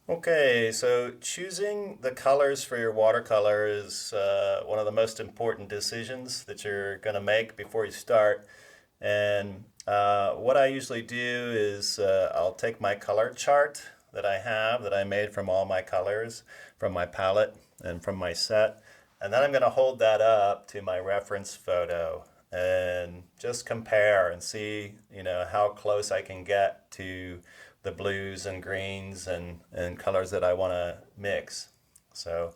Okay, so choosing the colors for your watercolor is one of the most important decisions that you're going to make before you start. And what I usually do is I'll take my color chart that I have that I made from all my colors from my palette and from my set. And then I'm going to hold that up to my reference photo and just compare and see, how close I can get to the blues and greens and colors that I want to mix. So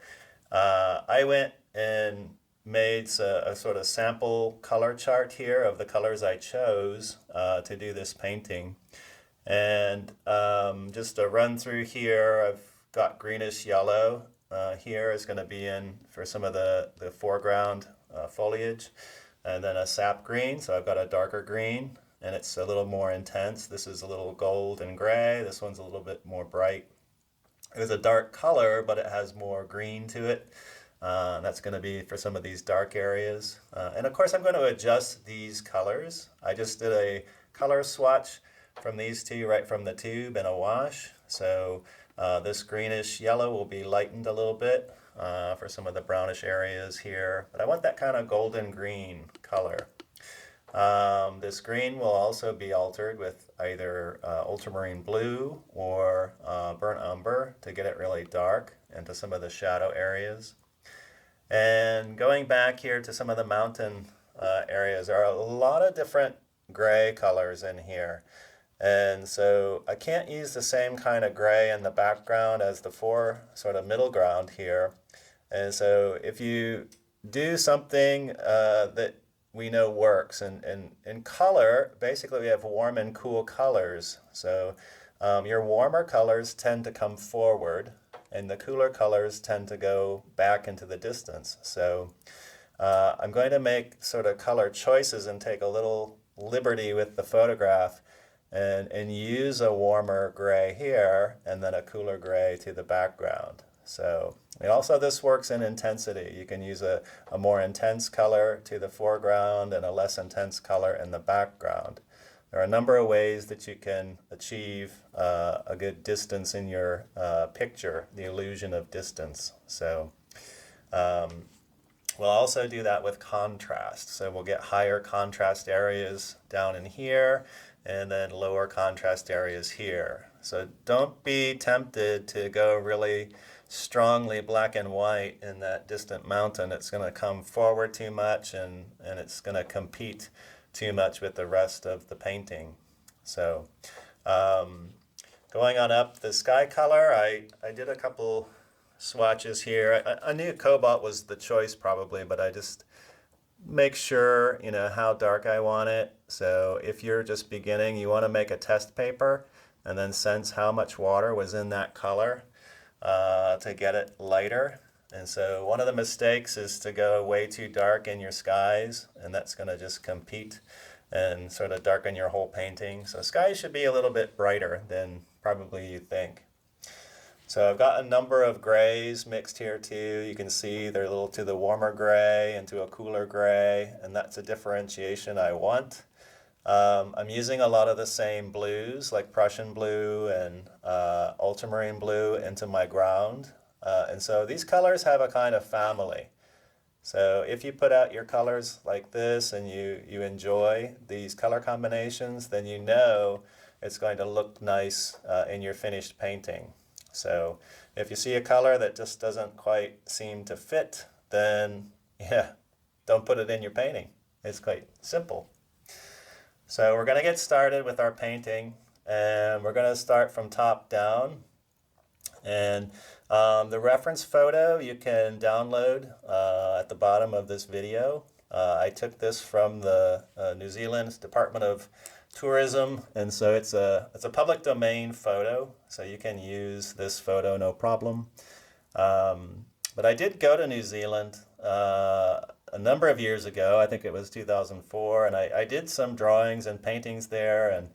I went and made a sort of sample color chart here of the colors I chose to do this painting. And just a run through here, I've got greenish yellow here is going to be in for some of the foreground foliage. And then a sap green, so I've got a darker green and it's a little more intense. This is a little gold and gray. This one's a little bit more bright. It was a dark color, but it has more green to it. That's going to be for some of these dark areas. And of course, I'm going to adjust these colors. I just did a color swatch from these two right from the tube in a wash. So this greenish yellow will be lightened a little bit for some of the brownish areas here. But I want that kind of golden green color. This green will also be altered with either ultramarine blue or burnt umber to get it really dark into some of the shadow areas. And going back here to some of the mountain areas, there are a lot of different gray colors in here. And so I can't use the same kind of gray in the background as the sort of middle ground here. And so if you do something that we know works, and in color, basically we have warm and cool colors. So your warmer colors tend to come forward, and the cooler colors tend to go back into the distance. So I'm going to make sort of color choices and take a little liberty with the photograph and use a warmer gray here and then a cooler gray to the background. So also this works in intensity. You can use a more intense color to the foreground and a less intense color in the background. There are a number of ways that you can achieve a good distance in your picture, the illusion of distance. So we'll also do that with contrast. So we'll get higher contrast areas down in here and then lower contrast areas here. So don't be tempted to go really strongly black and white in that distant mountain. It's going to come forward too much and it's going to compete too much with the rest of the painting. So going on up the sky color, I did a couple swatches here. I knew cobalt was the choice probably, but I just make sure how dark I want it. So if you're just beginning, you want to make a test paper and then sense how much water was in that color to get it lighter. And so one of the mistakes is to go way too dark in your skies, and that's going to just compete and sort of darken your whole painting. So skies should be a little bit brighter than probably you think. So I've got a number of grays mixed here too. You can see they're a little to the warmer gray and to a cooler gray, and that's a differentiation I want. I'm using a lot of the same blues like Prussian blue and ultramarine blue into my ground. And so these colors have a kind of family. So if you put out your colors like this and you enjoy these color combinations, then you know it's going to look nice in your finished painting. So if you see a color that just doesn't quite seem to fit, then don't put it in your painting. It's quite simple. So we're going to get started with our painting, and we're going to start from top down. And the reference photo you can download at the bottom of this video. I took this from the New Zealand Department of Tourism, and so it's a public domain photo, so you can use this photo no problem. But I did go to New Zealand a number of years ago. I think it was 2004, and I did some drawings and paintings there, and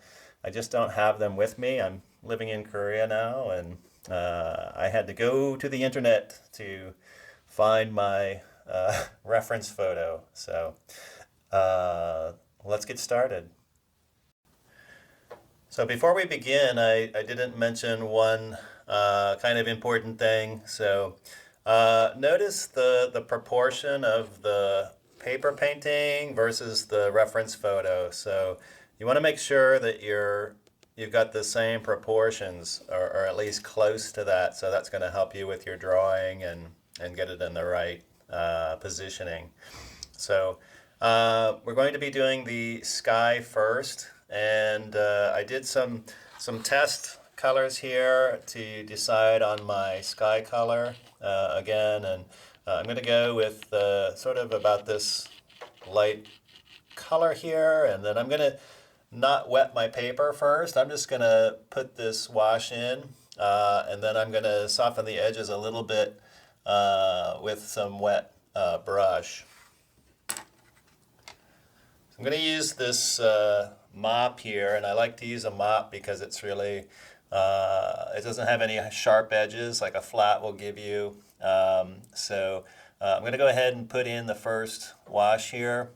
I just don't have them with me. I'm living in Korea now, and I had to go to the internet to find my reference photo. So let's get started. So before we begin, I didn't mention one kind of important thing. So notice the proportion of the paper painting versus the reference photo. So you want to make sure that you've got the same proportions, or at least close to that. So that's going to help you with your drawing and get it in the right positioning. So we're going to be doing the sky first, and I did some test colors here to decide on my sky color again, and I'm going to go with sort of about this light color here, and then I'm going to not wet my paper first. I'm just going to put this wash in, and then I'm going to soften the edges a little bit with some wet brush. I'm going to use this mop here, and I like to use a mop because it's really, it doesn't have any sharp edges like a flat will give you. So I'm going to go ahead and put in the first wash here.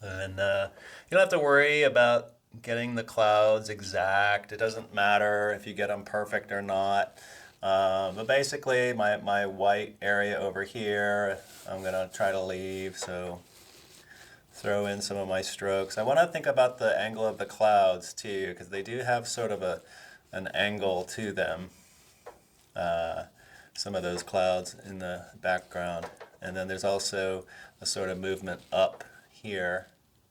And you don't have to worry about getting the clouds exact. It doesn't matter if you get them perfect or not. But basically my white area over here, I'm going to try to leave. So throw in some of my strokes. I want to think about the angle of the clouds too, because they do have sort of an angle to them. Some of those clouds in the background. And then there's also a sort of movement up here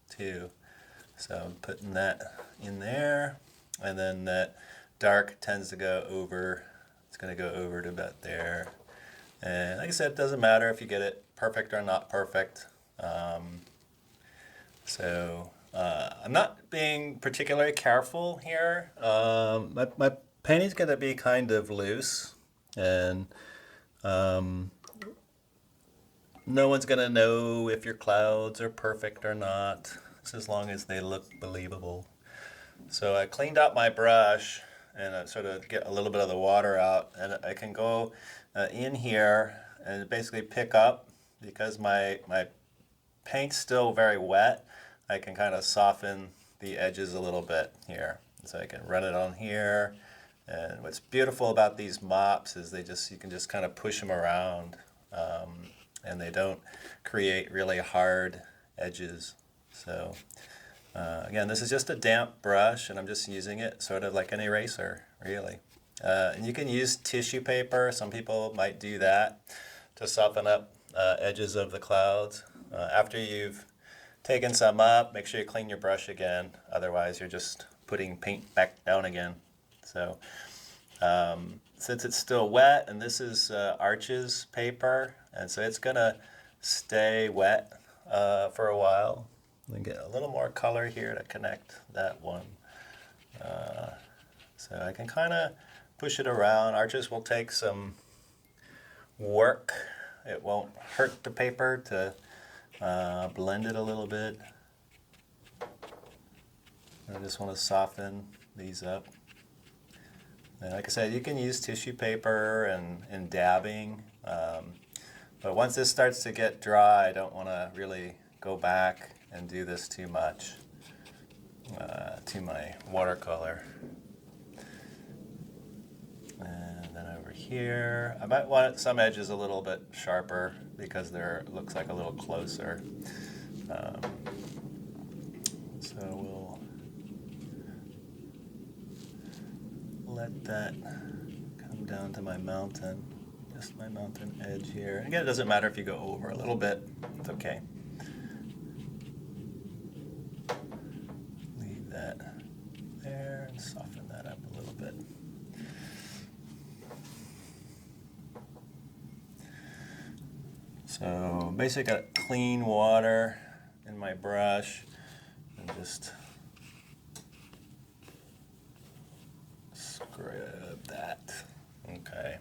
too. So I'm putting that in there, and then that dark tends to go over. It's going to go over to about there. And like I said, it doesn't matter if you get it perfect or not perfect. I'm not being particularly careful here. My painting's going to be kind of loose, and no one's going to know if your clouds are perfect or not, just as long as they look believable. So I cleaned out my brush, and I sort of get a little bit of the water out, and I can go in here and basically pick up, because my paint's still very wet. I can kind of soften the edges a little bit here. So I can run it on here. And what's beautiful about these mops is you can just kind of push them around, and they don't create really hard edges. So again, this is just a damp brush, and I'm just using it sort of like an eraser, really. And you can use tissue paper. Some people might do that to soften up edges of the clouds. After you've taken some up, make sure you clean your brush again. Otherwise, you're just putting paint back down again. So since it's still wet, and this is Arches paper, and so it's going to stay wet for a while. Let me get a little more color here to connect that one. So I can kind of push it around. Arches will take some work. It won't hurt the paper to blend it a little bit. I just want to soften these up. And like I said, you can use tissue paper and dabbing. But once this starts to get dry, I don't want to really go back and do this too much to my watercolor. And then over here, I might want some edges a little bit sharper because it looks like a little closer. So we'll let that come down to my mountain, just my mountain edge here. Again, it doesn't matter if you go over a little bit, it's okay. Leave that there and soften that up a little bit. So basically got clean water in my brush, and just scrub that. Okay.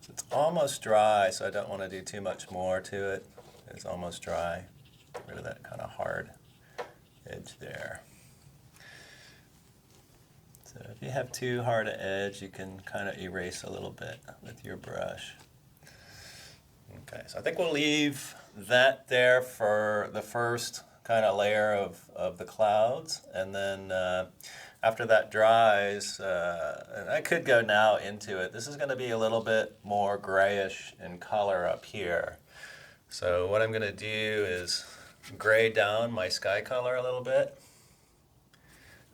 So it's almost dry, so I don't want to do too much more to it. It's almost dry. Get rid of that kind of hard edge there. So if you have too hard an edge, you can kind of erase a little bit with your brush. Okay, so I think we'll leave that there for the first kind of layer of the clouds, and then after that dries, and I could go now into it, this is going to be a little bit more grayish in color up here. So what I'm going to do is gray down my sky color a little bit.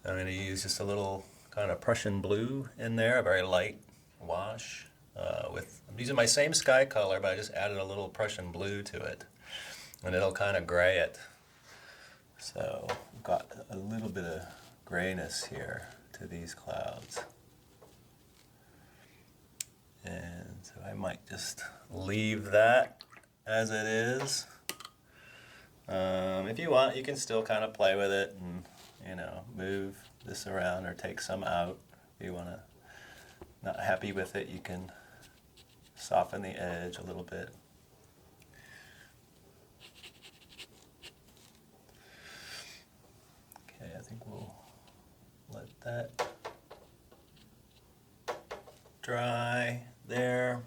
I'm going to use just a little kind of Prussian blue in there, a very light wash. I'm using my same sky color, but I just added a little Prussian blue to it, and it'll kind of gray it. So I've got a little bit of grayness here to these clouds. And so I might just leave that as it is. If you want, you can still kind of play with it and, you know, move this around or take some out. If you want to, not happy with it, you can soften the edge a little bit. Okay, I think we'll let that dry there.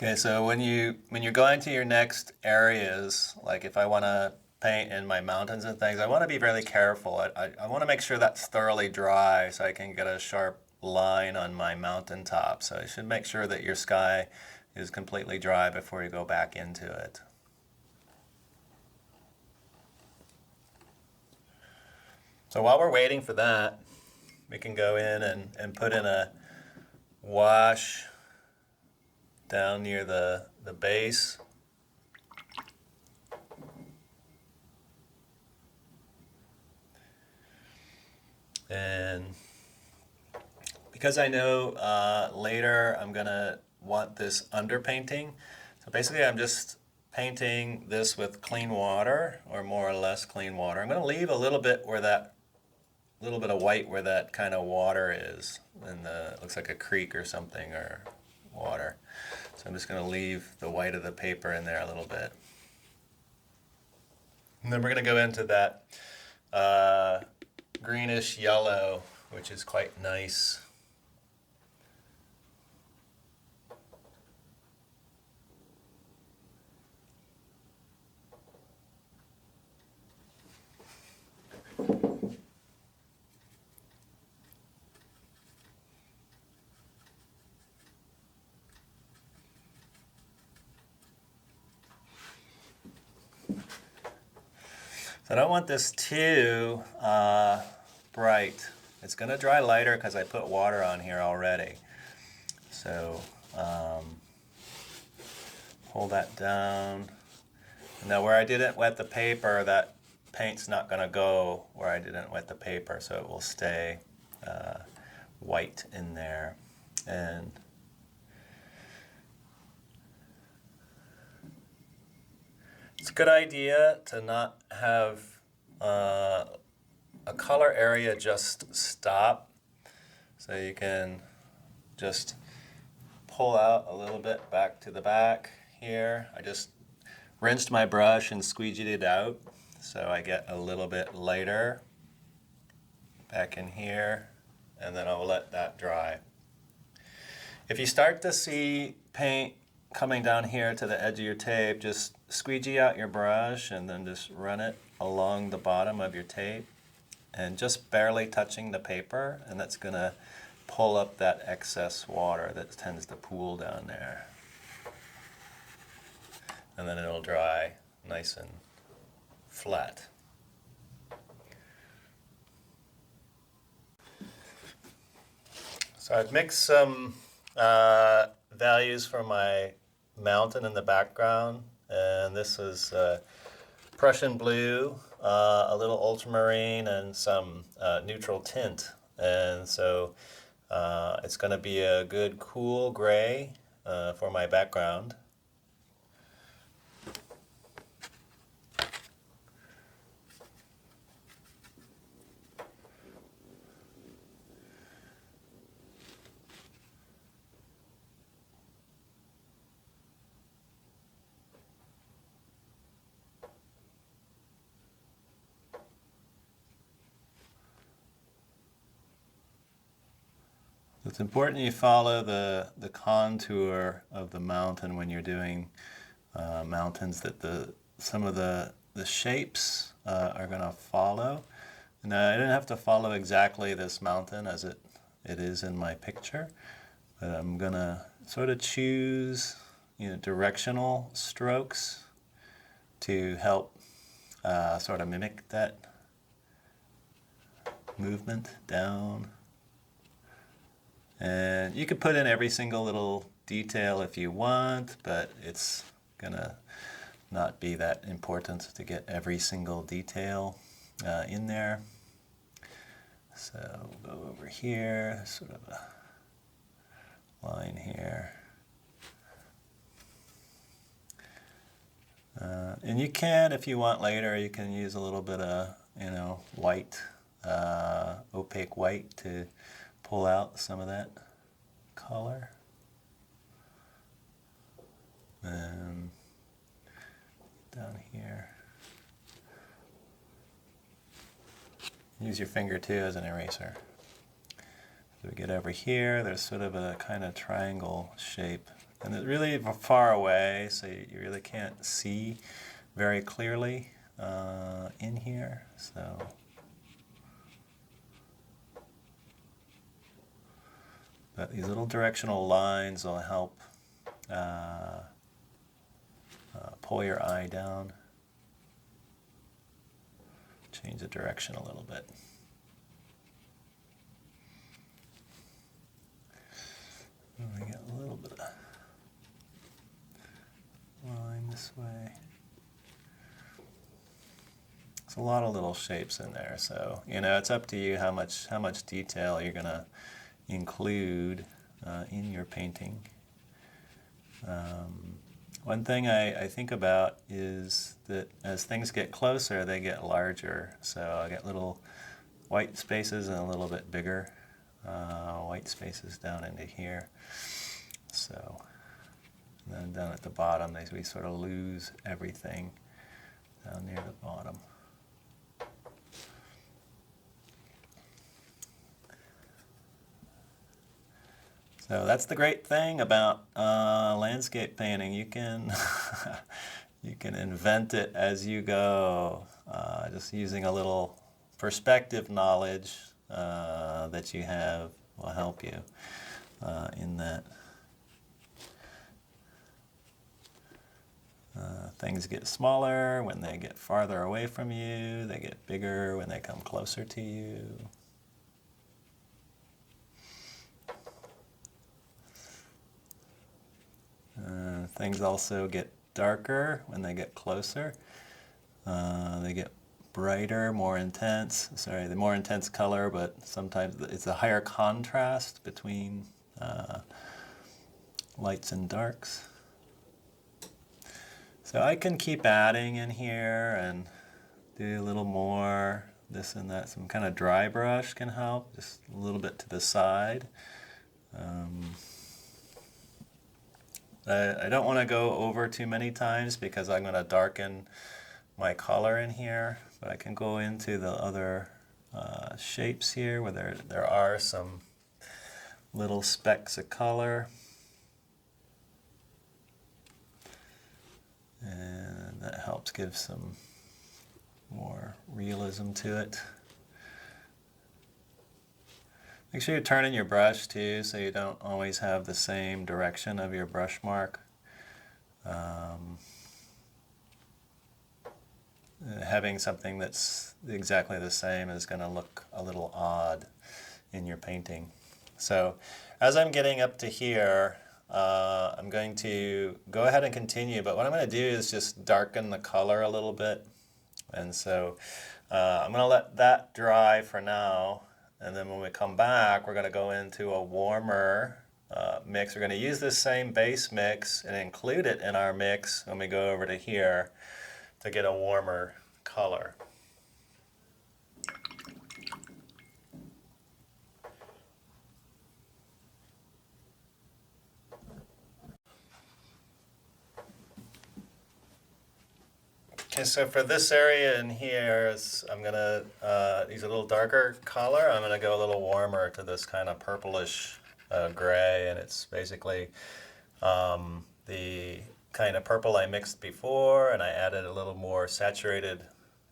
Okay, so when you're going to your next areas, like if I want to paint in my mountains and things, I want to be really careful. I want to make sure that's thoroughly dry so I can get a sharp line on my mountaintop. So you should make sure that your sky is completely dry before you go back into it. So while we're waiting for that, we can go in and put in a wash down near the base. And because I know later I'm gonna want this underpainting, so basically I'm just painting this with clean water, or more or less clean water. I'm gonna leave a little bit where that little bit of white where that kind of water is, and it looks like a creek or something, or water. So I'm just going to leave the white of the paper in there a little bit. And then we're going to go into that greenish yellow, which is quite nice. I don't want this too bright. It's going to dry lighter because I put water on here already. So pull that down. Now where I didn't wet the paper, that paint's not going to go where I didn't wet the paper, so it will stay white in there. And it's a good idea to not have a color area just stop. So you can just pull out a little bit back to the back here. I just rinsed my brush and squeegeed it out so I get a little bit lighter back in here, and then I'll let that dry. If you start to see paint coming down here to the edge of your tape, just squeegee out your brush and then just run it along the bottom of your tape and just barely touching the paper, and that's going to pull up that excess water that tends to pool down there. And then it'll dry nice and flat. So I've mixed some values for my mountain in the background, and this is Prussian blue, a little ultramarine, and some neutral tint. And so it's going to be a good cool gray for my background. It's important you follow the contour of the mountain when you're doing mountains, that some of the the shapes are going to follow. Now, I didn't have to follow exactly this mountain as it is in my picture, but I'm going to sort of choose, directional strokes to help sort of mimic that movement down. And you could put in every single little detail if you want, but it's gonna not be that important to get every single detail in there. So we'll go over here, sort of a line here. And you can, if you want later, you can use a little bit of, white, opaque white to pull out some of that color. And down here. Use your finger too as an eraser. So we get over here, there's sort of a kind of triangle shape. And it's really far away, so you really can't see very clearly in here. So but these little directional lines will help pull your eye down, change the direction a little bit. And we get a little bit of line this way. It's a lot of little shapes in there, so it's up to you how much detail you're gonna include in your painting. One thing I think about is that as things get closer, they get larger. So I get little white spaces and a little bit bigger white spaces down into here. So and then down at the bottom, we sort of lose everything down near the bottom. So that's the great thing about landscape painting. You can you can invent it as you go, just using a little perspective knowledge that you have will help you in that. Things get smaller when they get farther away from you. They get bigger when they come closer to you. Things also get darker when they get closer. They get brighter, more intense. Sorry, the more intense color, but sometimes it's a higher contrast between lights and darks. So I can keep adding in here and do a little more this and that. Some kind of dry brush can help, just a little bit to the side. I don't want to go over too many times because I'm going to darken my color in here, but I can go into the other shapes here where there are some little specks of color. And that helps give some more realism to it. Make sure you're turning your brush too, so you don't always have the same direction of your brush mark. Having something that's exactly the same is going to look a little odd in your painting. So as I'm getting up to here, I'm going to go ahead and continue, but what I'm going to do is just darken the color a little bit. And so I'm going to let that dry for now. And then when we come back, we're going to go into a warmer mix. We're going to use this same base mix and include it in our mix when we go over to here to get a warmer color. Okay, so for this area in here, I'm going to use a little darker color. I'm going to go a little warmer to this kind of purplish gray, and it's basically the kind of purple I mixed before, and I added a little more saturated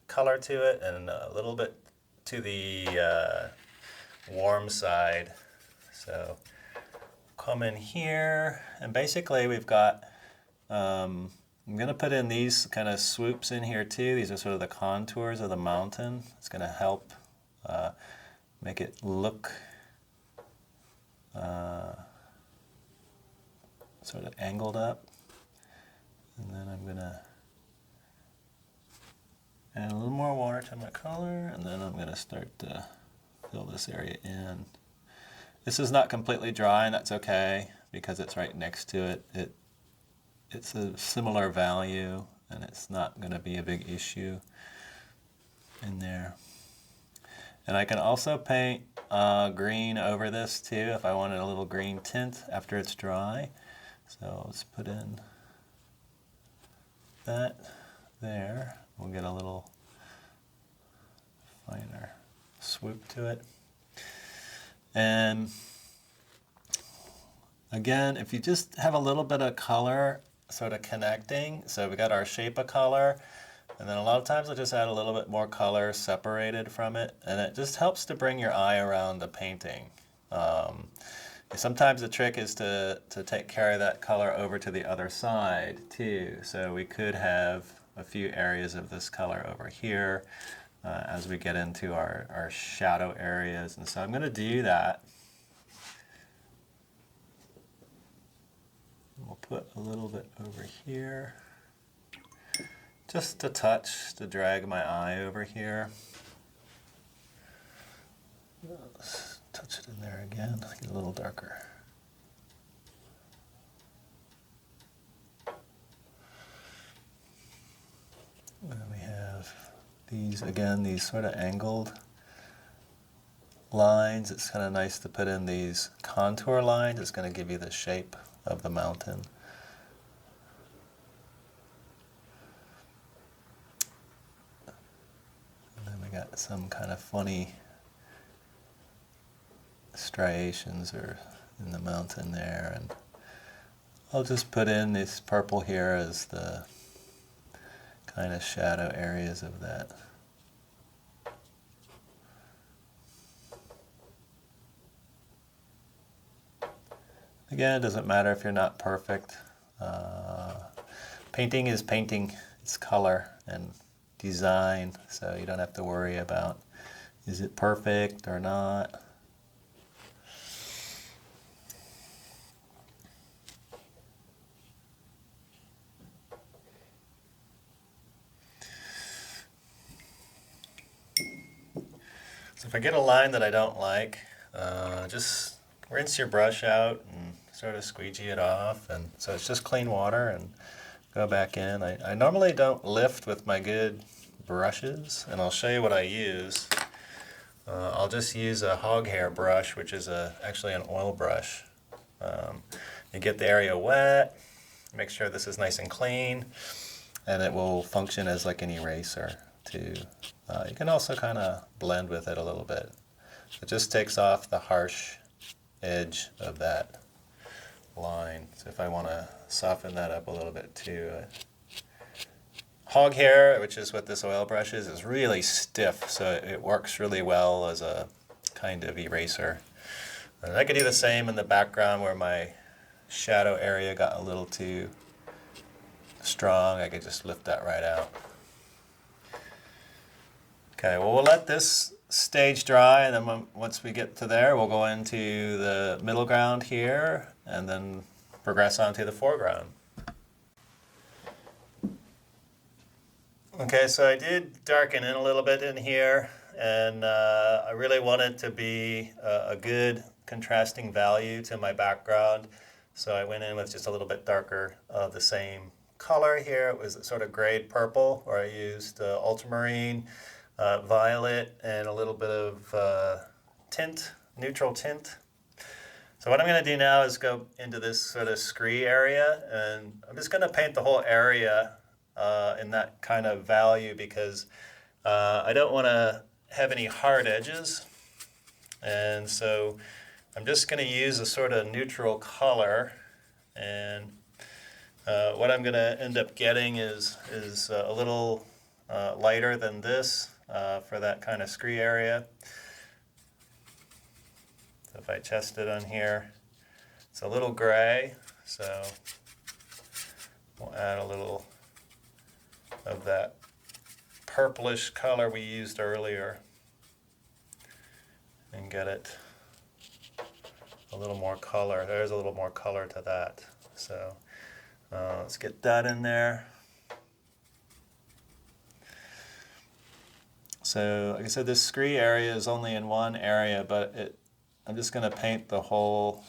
color to it and a little bit to the warm side. So come in here, and basically we've got, I'm going to put in these kind of swoops in here too. These are sort of the contours of the mountain. It's going to help make it look sort of angled up. And then I'm going to add a little more water to my color, and then I'm going to start to fill this area in. This is not completely dry, and that's okay because it's right next to it. It's a similar value, and it's not going to be a big issue in there. And I can also paint green over this too if I wanted a little green tint after it's dry. So let's put in that there. We'll get a little finer swoop to it. And again, if you just have a little bit of color sort of connecting, so we got our shape of color, and then a lot of times I'll just add a little bit more color separated from it, and it just helps to bring your eye around the painting. Sometimes the trick is to take care of that color over to the other side too. So we could have a few areas of this color over here as we get into our shadow areas. And so I'm going to do that. We'll put a little bit over here. Just a touch to drag my eye over here. Let's touch it in there again, get a little darker. And we have these, again, these sort of angled lines. It's kind of nice to put in these contour lines. It's going to give you the shape of the mountain. And then we got some kind of funny striations or in the mountain there, and I'll just put in this purple here as the kind of shadow areas of that. Again, it doesn't matter if you're not perfect. Painting is painting. It's color and design, so you don't have to worry about is it perfect or not. So if I get a line that I don't like, just rinse your brush out and sort of squeegee it off. And so it's just clean water and go back in. I normally don't lift with my good brushes, and I'll show you what I use. I'll just use a hog hair brush, which is actually an oil brush. You get the area wet, make sure this is nice and clean, and it will function as like an eraser too. You can also kind of blend with it a little bit. It just takes off the harsh edge of that line. So if I want to soften that up a little bit too. Hog hair, which is what this oil brush is really stiff, so it works really well as a kind of eraser. And I could do the same in the background where my shadow area got a little too strong. I could just lift that right out. Okay, well, we'll let this stage dry, and then once we get to there, we'll go into the middle ground here and then progress on to the foreground. Okay, so I did darken in a little bit in here, and I really wanted to be a good contrasting value to my background, so I went in with just a little bit darker of the same color here. It was sort of grayed purple, where I used ultramarine, violet, and a little bit of tint, neutral tint. So what I'm going to do now is go into this sort of scree area, and I'm just going to paint the whole area in that kind of value because I don't want to have any hard edges. And so I'm just going to use a sort of neutral color, and What I'm going to end up getting is a little lighter than this for that kind of scree area. So if I test it on here, it's a little gray, so we'll add a little of that purplish color we used earlier and get it a little more color. There's a little more color to that. So let's get that in there. So like I said, this scree area is only in one area, but I'm just going to paint the whole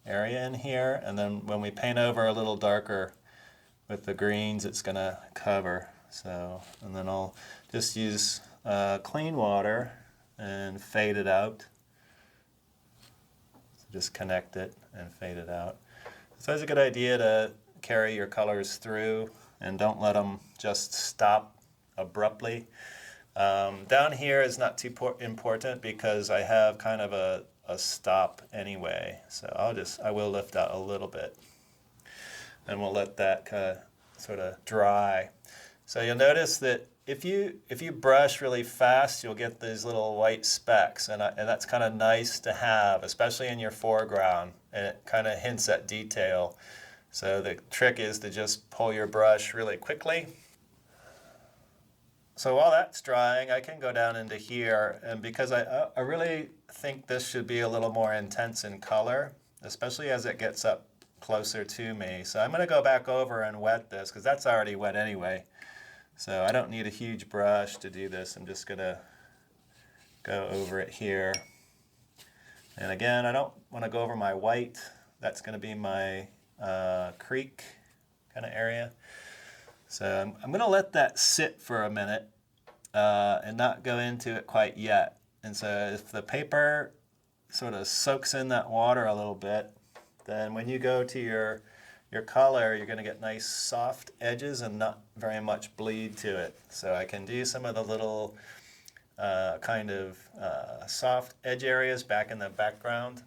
area in here, and then when we paint over a little darker with the greens, it's going to cover. So, and then I'll just use clean water and fade it out. So just connect it and fade it out. So it's a good idea to carry your colors through and don't let them just stop abruptly. Down here is not too important because I have kind of a stop anyway. So I will lift out a little bit and we'll let that kind of sort of dry. So you'll notice that if you brush really fast, you'll get these little white specks, and that's kind of nice to have, especially in your foreground, and it kind of hints at detail. So the trick is to just pull your brush really quickly. So while that's drying, I can go down into here, and because I really think this should be a little more intense in color, especially as it gets up closer to me. So I'm going to go back over and wet this, because that's already wet anyway. So I don't need a huge brush to do this. I'm just going to go over it here. And again, I don't want to go over my white. That's going to be my creek kind of area. So I'm going to let that sit for a minute and not go into it quite yet. And so if the paper sort of soaks in that water a little bit, then when you go to your color, you're going to get nice soft edges and not very much bleed to it. So I can do some of the little kind of soft edge areas back in the background.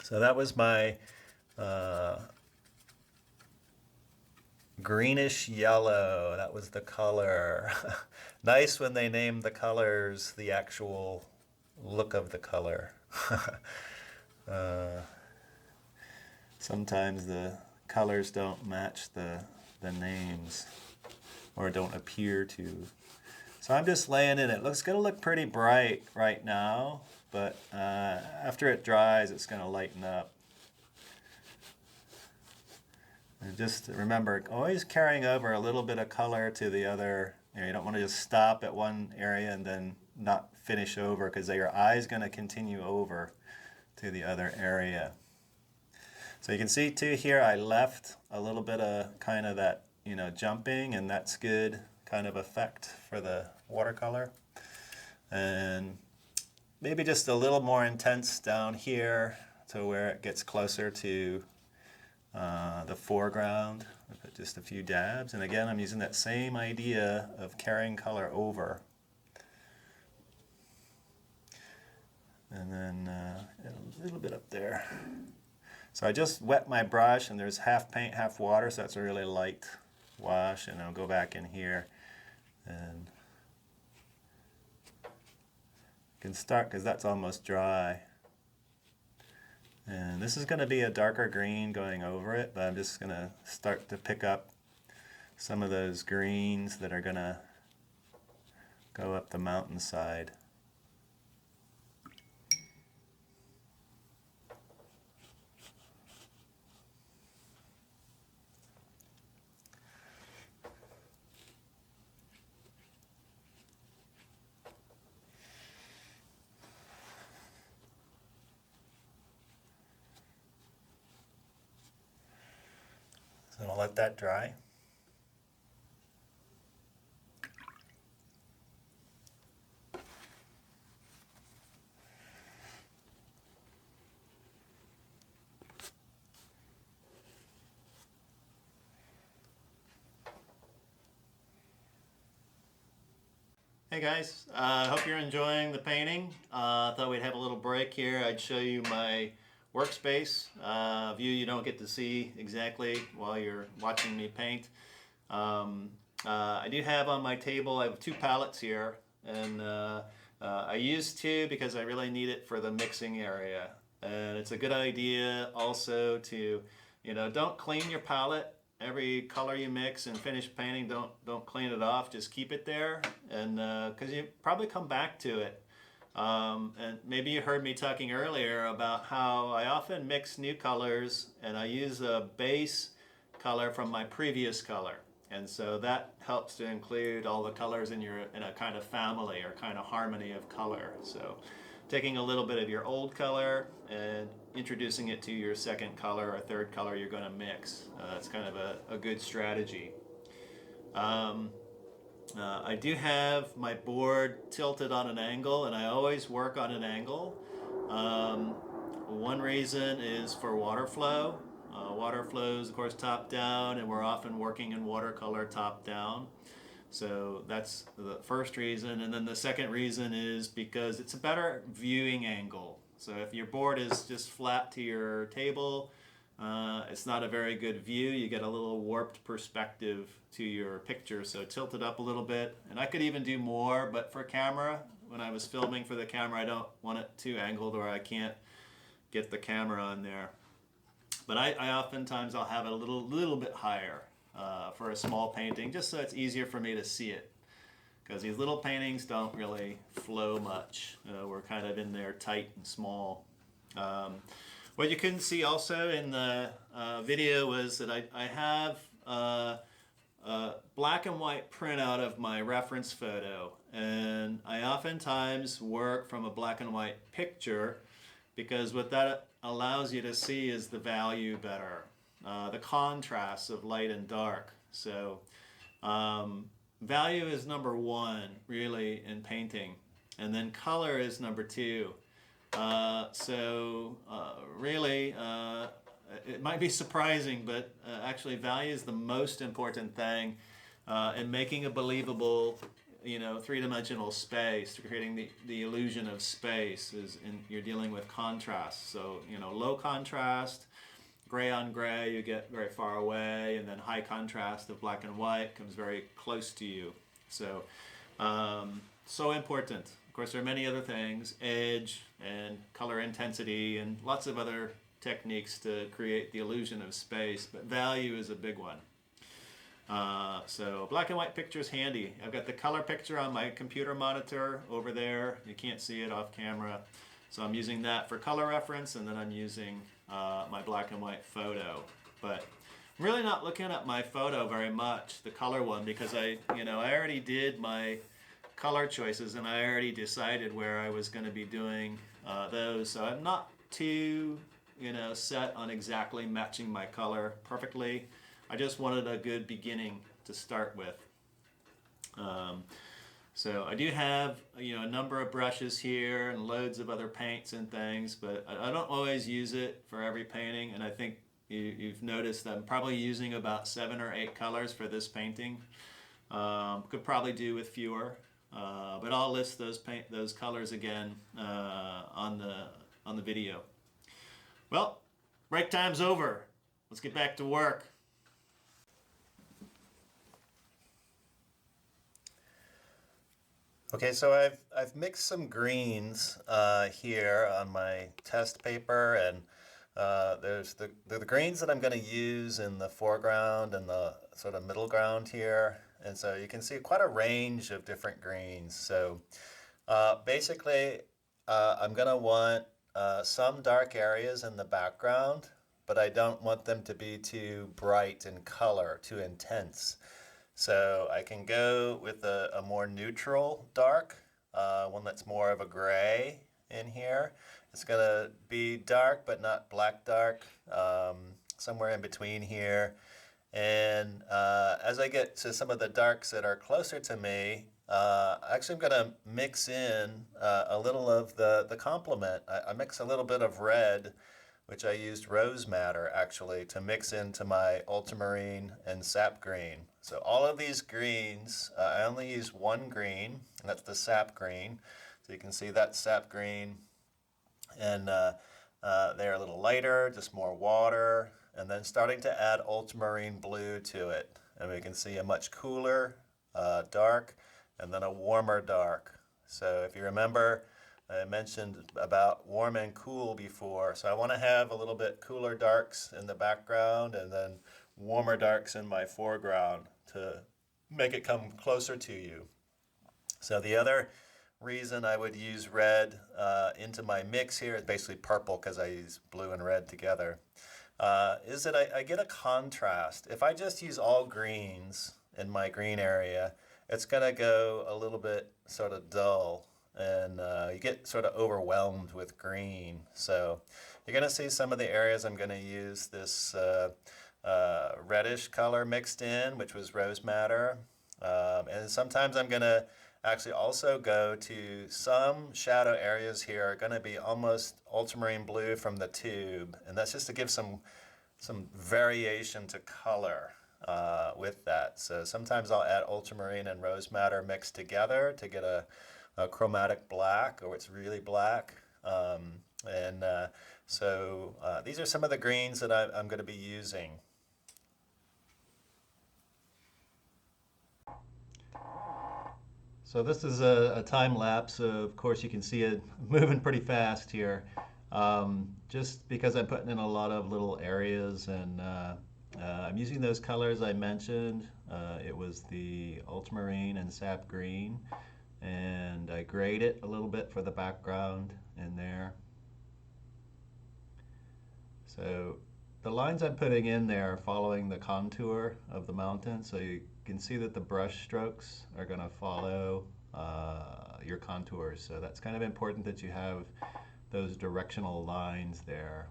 So that was my greenish yellow. That was the color. Nice when they name the colors the actual look of the color. Sometimes the colors don't match the names or don't appear to. So I'm just laying in it. It's going to look pretty bright right now, but after it dries, it's going to lighten up. And just remember, always carrying over a little bit of color to the other. You don't want to just stop at one area and then not finish over, because your eye is going to continue over to the other area. So you can see too here I left a little bit of kind of that, jumping, and that's good kind of effect for the watercolor. And maybe just a little more intense down here to where it gets closer to the foreground. Just a few dabs, and again I'm using that same idea of carrying color over. And then a little bit up there. So I just wet my brush, and there's half paint, half water, so that's a really light wash. And I'll go back in here and can start, because that's almost dry. And this is going to be a darker green going over it, but I'm just going to start to pick up some of those greens that are going to go up the mountainside. So I'll let that dry. Hey guys, I hope you're enjoying the painting. I thought we'd have a little break here. I'd show you my workspace view you don't get to see exactly while you're watching me paint. I do have on my table, I have 2 palettes here, and I use 2 because I really need it for the mixing area. And it's a good idea also to, don't clean your palette. Every color you mix and finish painting, don't clean it off. Just keep it there, and because you probably come back to it. And maybe you heard me talking earlier about how I often mix new colors, and I use a base color from my previous color, and so that helps to include all the colors in a kind of family or kind of harmony of color. So taking a little bit of your old color and introducing it to your second color or third color you're going to mix. It's kind of a good strategy. I do have my board tilted on an angle, and I always work on an angle. One reason is for water flow. Water flows, of course, top down, and we're often working in watercolor top down. So that's the first reason. And then the second reason is because it's a better viewing angle. So if your board is just flat to your table, it's not a very good view. You get a little warped perspective to your picture. So tilt it up a little bit. And I could even do more, but for camera, when I was filming for the camera, I don't want it too angled or I can't get the camera on there. But I oftentimes I'll have it a little bit higher for a small painting, just so it's easier for me to see it. Because these little paintings don't really flow much. We're kind of in there tight and small. What you couldn't see also in the video was that I have a black and white printout of my reference photo. And I oftentimes work from a black and white picture because what that allows you to see is the value better, the contrast of light and dark. So value is number 1 really in painting, and then color is number 2. Really it might be surprising, but actually value is the most important thing in making a believable three-dimensional space, creating the illusion of space. You're dealing with contrast. So low contrast, gray on gray, you get very far away, and then high contrast of black and white comes very close to you. So so important. Of course, there are many other things, edge and color intensity and lots of other techniques to create the illusion of space, but value is a big one. So black and white picture is handy. I've got the color picture on my computer monitor over there. You can't see it off camera. So I'm using that for color reference, and then I'm using my black and white photo. But I'm really not looking at my photo very much, the color one, because I already did my color choices and I already decided where I was going to be doing those. So I'm not too set on exactly matching my color perfectly. I just wanted a good beginning to start with. So I do have a number of brushes here and loads of other paints and things, but I don't always use it for every painting, and I think you've noticed that I'm probably using about 7 or 8 colors for this painting. Could probably do with fewer, but I'll list those colors again on the video. Well, break time's over. Let's get back to work. Okay, so I've mixed some greens here on my test paper, and there's the greens that I'm going to use in the foreground and the sort of middle ground here, and so you can see quite a range of different greens. So basically, I'm going to want some dark areas in the background, but I don't want them to be too bright in color, too intense. So I can go with a more neutral dark, one that's more of a gray in here. It's going to be dark but not black dark, somewhere in between here. And as I get to some of the darks that are closer to me, actually I'm going to mix in a little of the complement. I mix a little bit of red, which I used rose madder actually to mix into my ultramarine and sap green. So all of these greens, I only use one green, and that's the sap green. So you can see that's sap green. And they're a little lighter, just more water, and then starting to add ultramarine blue to it. And we can see a much cooler dark and then a warmer dark. So if you remember, I mentioned about warm and cool before. So I want to have a little bit cooler darks in the background and then warmer darks in my foreground to make it come closer to you. So the other reason I would use red into my mix here is basically purple because I use blue and red together, is that I get a contrast. If I just use all greens in my green area, it's going to go a little bit sort of dull and you get sort of overwhelmed with green. So you're going to see some of the areas I'm going to use this reddish color mixed in, which was rose madder. And sometimes I'm going to actually also go to some shadow areas here are going to be almost ultramarine blue from the tube. And that's just to give some variation to color with that. So sometimes I'll add ultramarine and rose madder mixed together to get a chromatic black, or it's really black. So these are some of the greens that I'm going to be using. So this is a time lapse. Of course, you can see it moving pretty fast here. Just because I'm putting in a lot of little areas, and I'm using those colors I mentioned. It was the ultramarine and sap green, and I grayed it a little bit for the background in there. So the lines I'm putting in there are following the contour of the mountain, so you can see that the brush strokes are going to follow your contours. So that's kind of important that you have those directional lines there.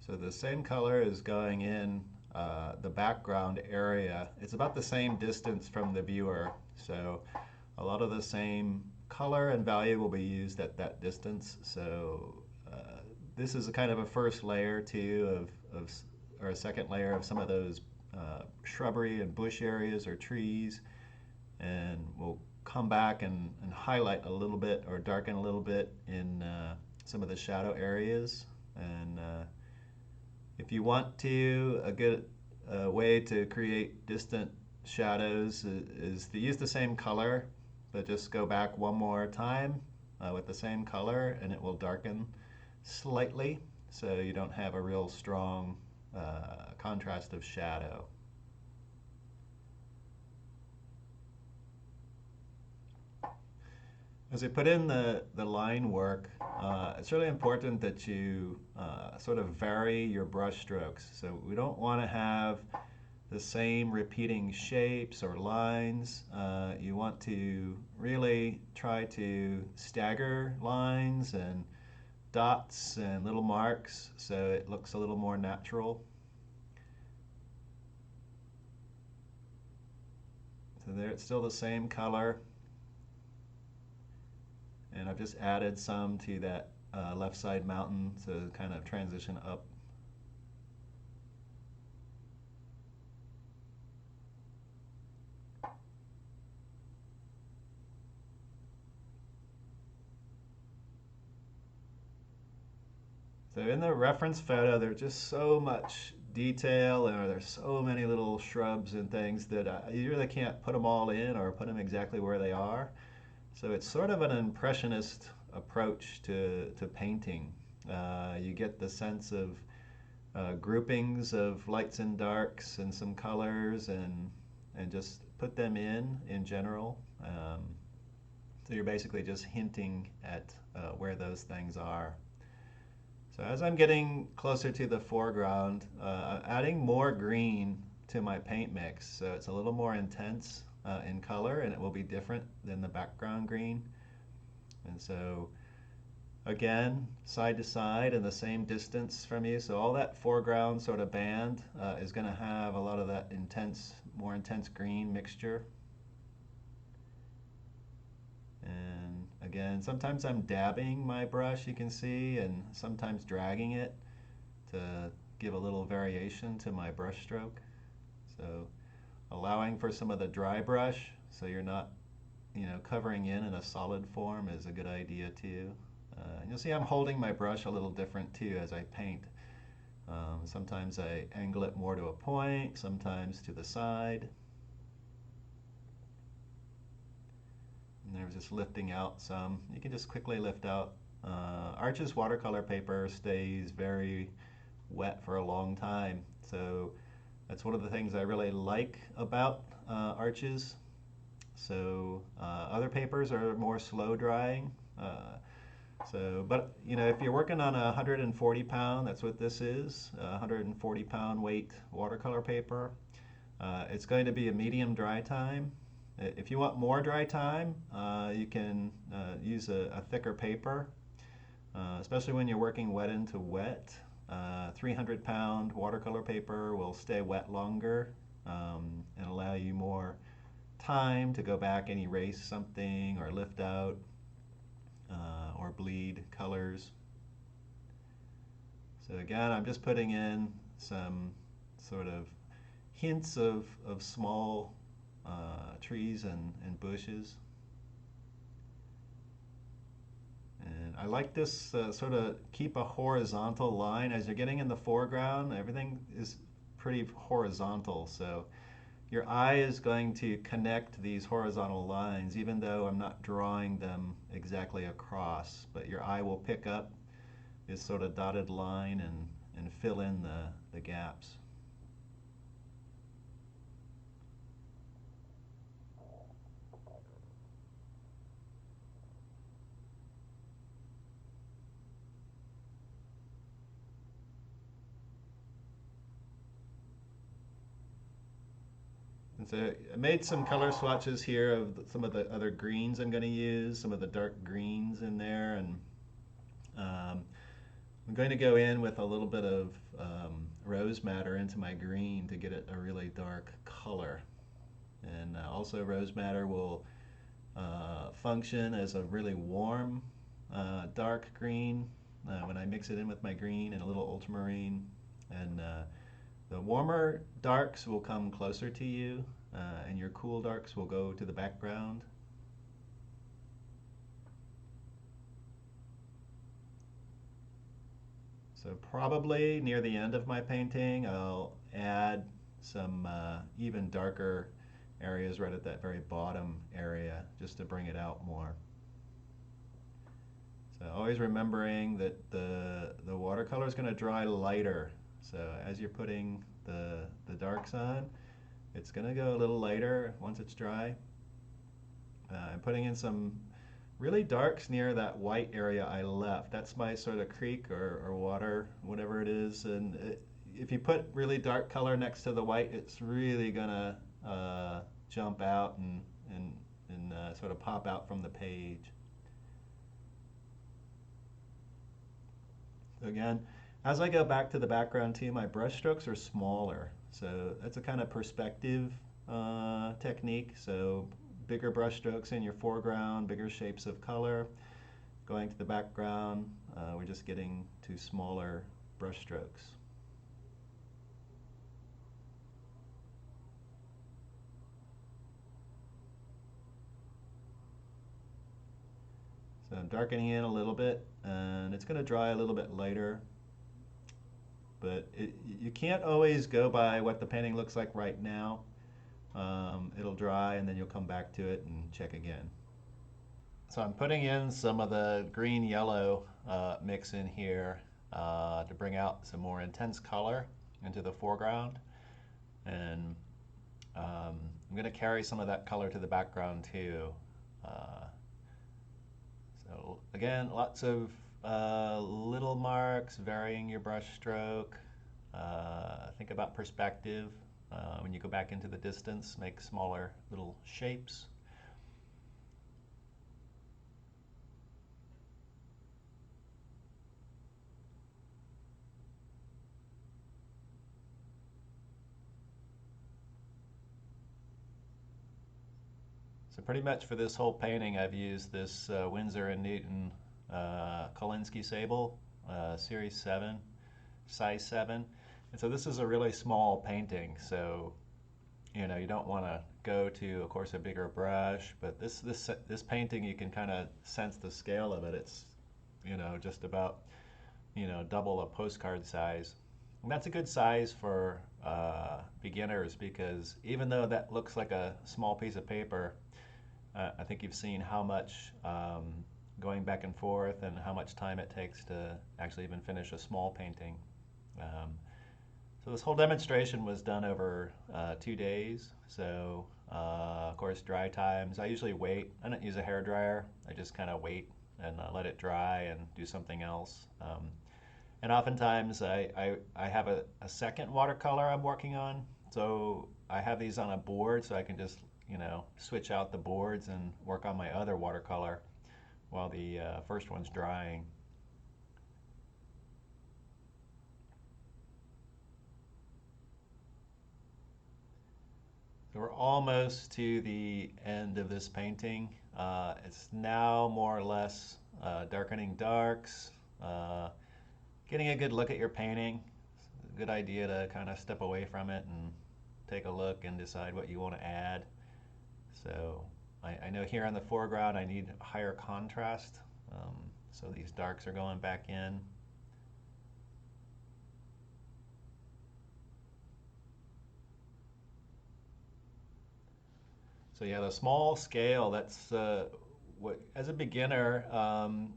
So the same color is going in the background area. It's about the same distance from the viewer, so a lot of the same color and value will be used at that distance. So this is a kind of a first layer too or a second layer of some of those shrubbery and bush areas or trees, and we'll come back and highlight a little bit or darken a little bit in some of the shadow areas. And if you want to, a good way to create distant shadows is to use the same color, but just go back one more time with the same color, and it will darken slightly, so you don't have a real strong contrast of shadow. As I put in the line work, it's really important that you sort of vary your brush strokes. So we don't want to have the same repeating shapes or lines. You want to really try to stagger lines and dots and little marks so it looks a little more natural. So there it's still the same color. And I've just added some to that left side mountain to kind of transition up. So in the reference photo, there's just so much detail, and there's so many little shrubs and things that you really can't put them all in or put them exactly where they are. So it's sort of an impressionist approach to painting. You get the sense of groupings of lights and darks and some colors, and just put them in general. So you're basically just hinting at where those things are. So as I'm getting closer to the foreground, I'm adding more green to my paint mix, so it's a little more intense in color, and it will be different than the background green. And so again, side to side and the same distance from you, so all that foreground sort of band is going to have a lot of that more intense green mixture. And Again, sometimes I'm dabbing my brush, you can see, and sometimes dragging it to give a little variation to my brush stroke. So allowing for some of the dry brush so you're not, covering in a solid form is a good idea too. You'll see I'm holding my brush a little different too as I paint. Sometimes I angle it more to a point, sometimes to the side. And there's just lifting out some. You can just quickly lift out. Arches watercolor paper stays very wet for a long time, so that's one of the things I really like about Arches. So other papers are more slow drying. But if you're working on a 140 pound, that's what this is, a 140 pound weight watercolor paper. It's going to be a medium dry time. If you want more dry time, you can use a thicker paper, especially when you're working wet into wet. 300 pound watercolor paper will stay wet longer and allow you more time to go back and erase something or lift out or bleed colors. So again, I'm just putting in some sort of hints of small trees and bushes. And I like this sort of keep a horizontal line. As you're getting in the foreground, everything is pretty horizontal. So your eye is going to connect these horizontal lines, even though I'm not drawing them exactly across. But your eye will pick up this sort of dotted line and fill in the gaps. And so I made some color swatches here of some of the other greens I'm going to use, some of the dark greens in there, and I'm going to go in with a little bit of rose madder into my green to get it a really dark color. And also rose madder will function as a really warm dark green when I mix it in with my green and a little ultramarine. And the warmer darks will come closer to you, and your cool darks will go to the background. So probably near the end of my painting, I'll add some even darker areas right at that very bottom area, just to bring it out more. So always remembering that the watercolor is going to dry lighter. So as you're putting the darks on, it's going to go a little lighter once it's dry. I'm putting in some really darks near that white area I left. That's my sort of creek or water, whatever it is. And if you put really dark color next to the white, it's really going to jump out and sort of pop out from the page. Again, as I go back to the background too, my brush strokes are smaller. So that's a kind of perspective technique. So bigger brush strokes in your foreground, bigger shapes of color. Going to the background, we're just getting to smaller brush strokes. So I'm darkening in a little bit, and it's going to dry a little bit lighter. But you can't always go by what the painting looks like right now. It'll dry, and then you'll come back to it and check again. So I'm putting in some of the green-yellow mix in here to bring out some more intense color into the foreground. And I'm going to carry some of that color to the background too. So again, lots of little marks, varying your brush stroke. Think about perspective. When you go back into the distance, make smaller little shapes. So pretty much for this whole painting, I've used this Winsor and Newton Kolinsky Sable, Series 7, size 7. And so this is a really small painting, so you don't want to go to, of course, a bigger brush, but this painting, you can kind of sense the scale of it. It's just about double a postcard size. And that's a good size for beginners, because even though that looks like a small piece of paper, I think you've seen how much going back and forth and how much time it takes to actually even finish a small painting. Um, so this whole demonstration was done over 2 days. So of course, dry times. I usually wait. I don't use a hair dryer. I just kind of wait and let it dry and do something else. And oftentimes I have a second watercolor I'm working on. So I have these on a board, so I can just switch out the boards and work on my other watercolor while the first one's drying. So we're almost to the end of this painting. It's now more or less darkening darks, uh, getting a good look at your painting. It's a good idea to kind of step away from it and take a look and decide what you want to add. So I know here in the foreground I need higher contrast, so these darks are going back in. So yeah, the small scale, that's what, as a beginner,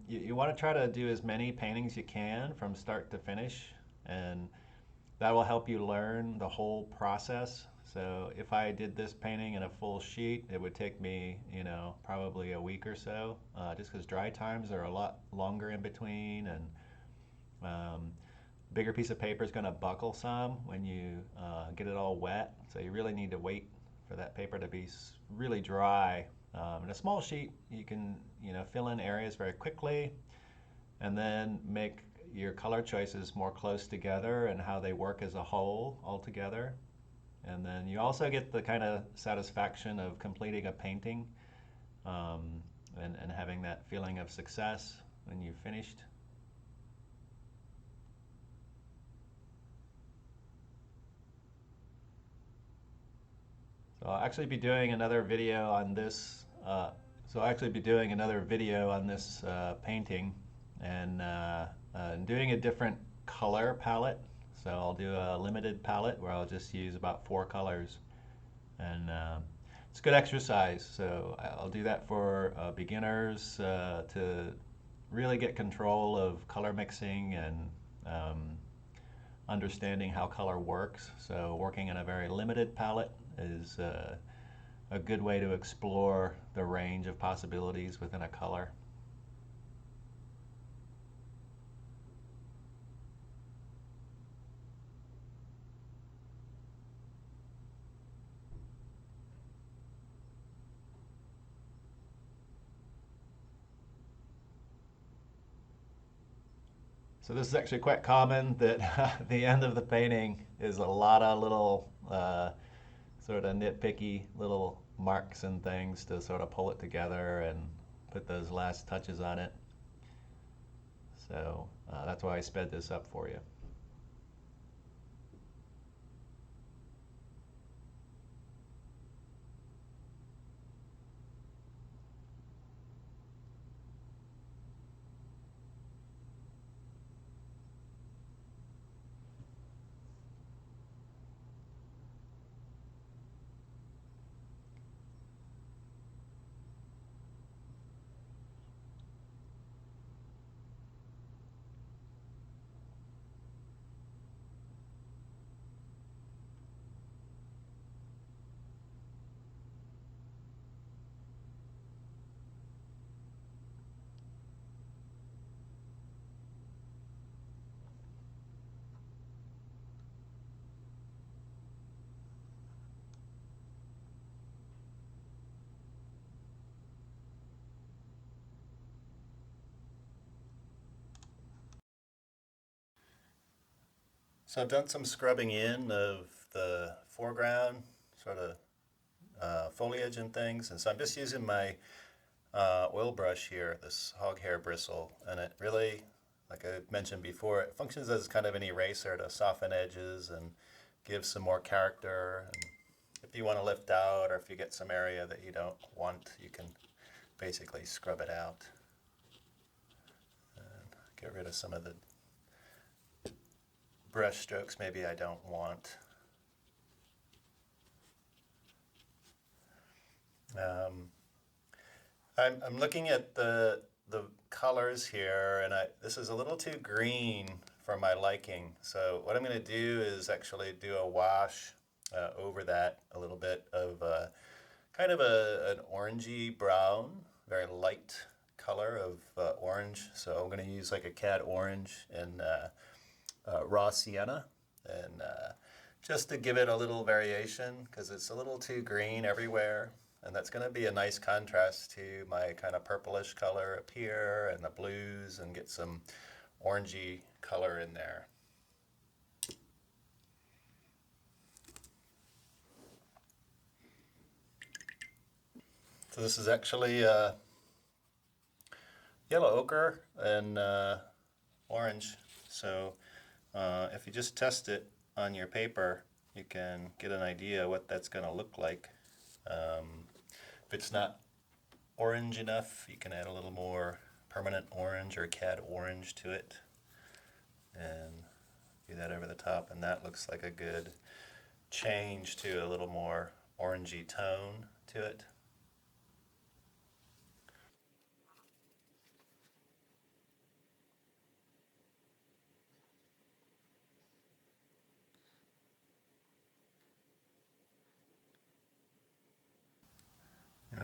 you want to try to do as many paintings you can from start to finish, and that will help you learn the whole process. So if I did this painting in a full sheet, it would take me, probably a week or so, just because dry times are a lot longer in between, and um, bigger piece of paper is going to buckle some when you get it all wet. So you really need to wait for that paper to be really dry. In a small sheet, you can fill in areas very quickly, and then make your color choices more close together and how they work as a whole all together. And then you also get the kind of satisfaction of completing a painting, um, and having that feeling of success when you've finished. So I'll actually be doing another video on this. I'll actually be doing another video on this painting, and doing a different color palette. So I'll do a limited palette where I'll just use about 4 colors, and it's good exercise. So I'll do that for beginners to really get control of color mixing and understanding how color works. So working in a very limited palette is a good way to explore the range of possibilities within a color. So this is actually quite common, that the end of the painting is a lot of little sort of nitpicky little marks and things to sort of pull it together and put those last touches on it. So that's why I sped this up for you. So I've done some scrubbing in of the foreground, sort of foliage and things. And so I'm just using my oil brush here, this hog hair bristle, and it really, like I mentioned before, it functions as kind of an eraser to soften edges and give some more character. And if you want to lift out, or if you get some area that you don't want, you can basically scrub it out and get rid of some of the brush strokes maybe I don't want. I'm looking at the colors here, and this is a little too green for my liking. So what I'm going to do is actually do a wash over that a little bit of kind of an orangey brown, very light color of orange. So I'm going to use like a cad orange and raw sienna, and just to give it a little variation, because it's a little too green everywhere. And that's going to be a nice contrast to my kind of purplish color up here and the blues, and get some orangey color in there. So this is actually yellow ochre and orange. So if you just test it on your paper, you can get an idea what that's going to look like. If it's not orange enough, you can add a little more permanent orange or cad orange to it and do that over the top, and that looks like a good change to a little more orangey tone to it.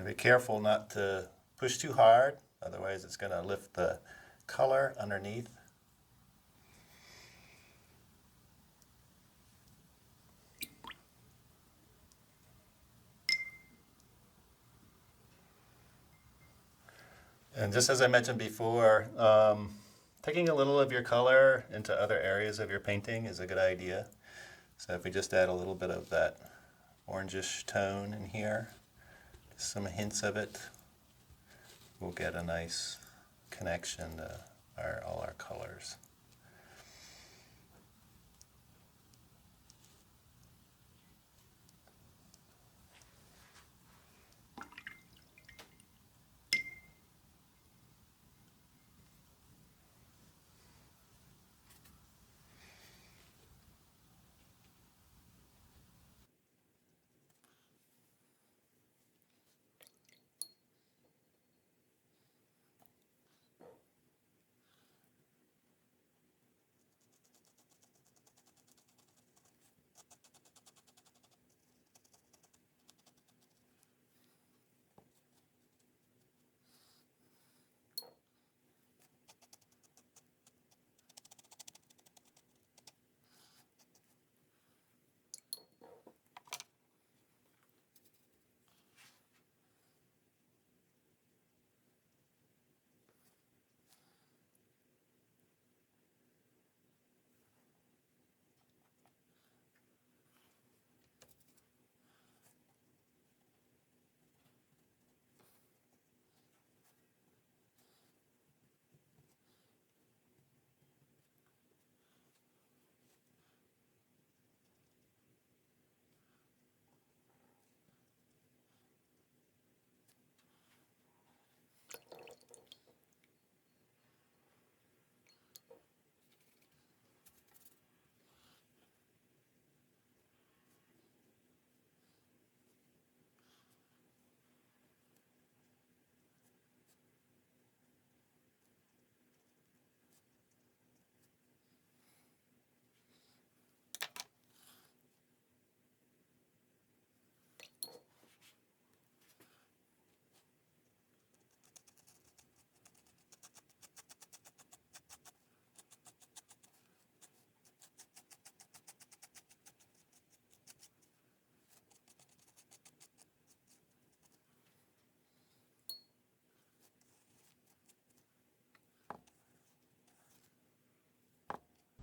Be careful not to push too hard, otherwise it's going to lift the color underneath. And just as I mentioned before, taking a little of your color into other areas of your painting is a good idea. So if we just add a little bit of that orangish tone in here, some hints of it, we'll get a nice connection to all our colors.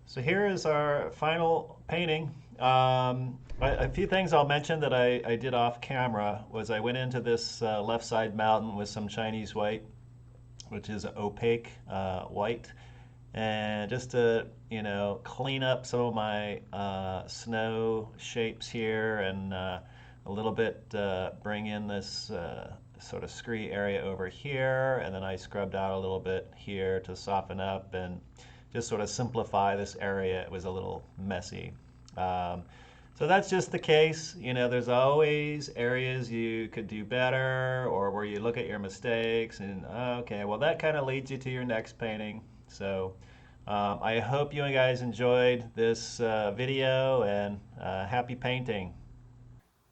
So here is our final painting. A few things I'll mention that I did off camera was I went into this left side mountain with some Chinese white, which is opaque white, and just to clean up some of my snow shapes here and a little bit bring in this sort of scree area over here, and then I scrubbed out a little bit here to soften up and just sort of simplify this area. It was a little messy. Um, so that's just the case. There's always areas you could do better or where you look at your mistakes and, okay, well, that kind of leads you to your next painting. So I hope you guys enjoyed this video and happy painting.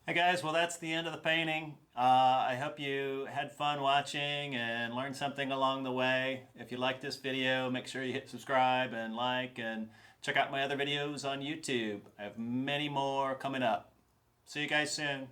Hey guys, well, that's the end of the painting. I hope you had fun watching and learned something along the way. If you like this video, make sure you hit subscribe and like and check out my other videos on YouTube. I have many more coming up. See you guys soon.